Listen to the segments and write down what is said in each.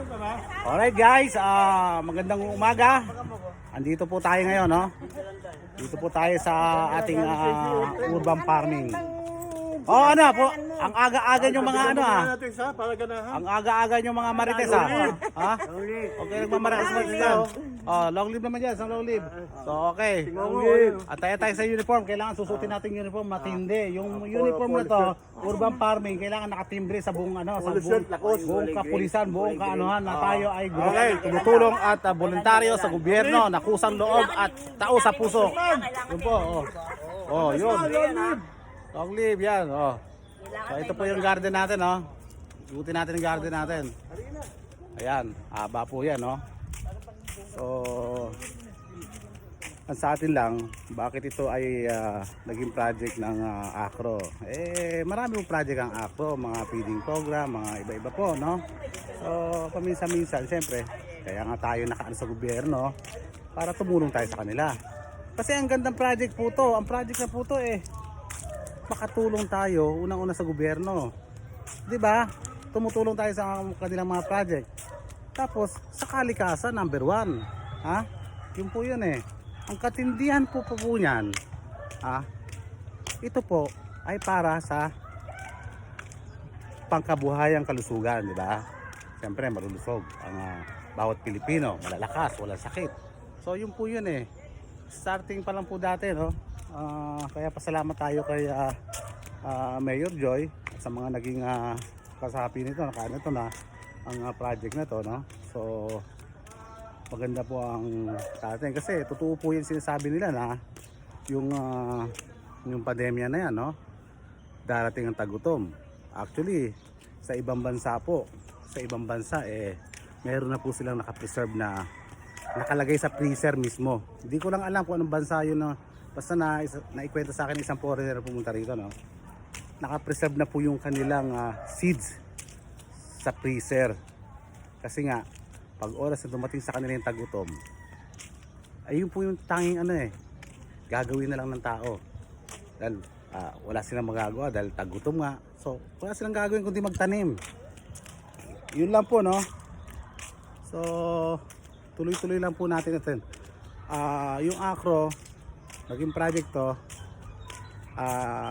Alright guys, magandang umaga. Andito po tayo ngayon, no? Dito po tayo sa ating urban farming. Oh, ano po? Ang aga-aga yung mga ano Ang aga-aga yung mga marites ha? Okay, nagmamarites mo dyan. Oh, long live naman dyan, sa long live. So, okay. At tayo sa uniform. Kailangan susutin natin yung uniform matindi. Yung uniform na to, urban farming, kailangan nakatimbre sa buong buong kapulisan, buong kaanuhan na tayo ay tumutulong at voluntaryo sa gobyerno na kusang loob at tao sa puso. Yun po, oh, yun. Long live yan, oh. So ito po yung garden natin, oh. Ikutin natin yung garden natin. Ayan, haba po yan, oh. So ang sa atin lang, bakit ito ay naging project ng ACRO? Marami pong project ang ACRO, mga feeding program, mga iba-iba po, no? So paminsan-minsan, siyempre, kaya nga tayo nakaano sa gobyerno para tumulong tayo sa kanila. Kasi ang gandang project po to, ang project na po to makatulong tayo unang-una sa gobyerno. 'Di ba? Tumutulong tayo sa kanilang mga project. Tapos sa kalikasan number 1, ha? Yun po 'yun Ang katindihan po niyan, ito po ay para sa pangkabuhayang kalusugan, 'di ba? Siyempre malulusog ang bawat Pilipino, malalakas, walang sakit. So yun po 'yun Starting pa lang po dati, no? Kaya pasalamat tayo kay Mayor Joy at sa mga naging kasapi nito, nakaano to na ang project na to, no? So maganda po ang sa atin kasi totoo po yung sinasabi nila na yung pandemya na yan, no? Darating ang tagutom. Actually sa ibang bansa meron na po silang nakapreserve na nakalagay sa freezer mismo. Hindi ko lang alam kung anong bansa yun, no? Basta naikwento sa akin isang foreigner pumunta rito, no? Naka-preserve na po yung kanilang seeds sa freezer. Kasi nga, pag oras na dumating sa kanila yung tagutom, ayun po yung tanging gagawin na lang ng tao. Dahil wala silang magagawa dahil tagutom nga. So, wala silang gagawin kundi magtanim. Yun lang po, no? So, tuloy-tuloy lang po natin. Yung ACRO, naging project to,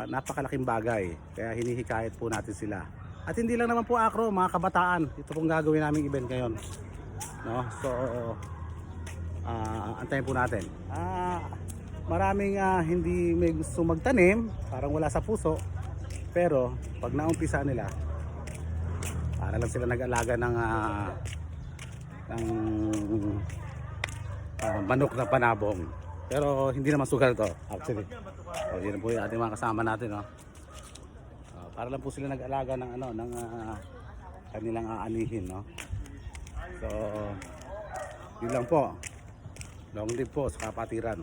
napakalaking bagay. Kaya hinihikayat po natin sila. At hindi lang naman po ACRO, mga kabataan. Ito pong gagawin naming event ngayon, no? So antayin po natin. Maraming hindi may gusto magtanim, parang wala sa puso. Pero pag naumpisa nila, para lang sila nag-alaga ng manok na panabong. Pero hindi naman sugal to actually. So yun po yung ating mga kasama natin, no? Para lang po sila nag-alaga ng ng kanilang aanihin, no? So yun lang po. Long live po sa kapatiran.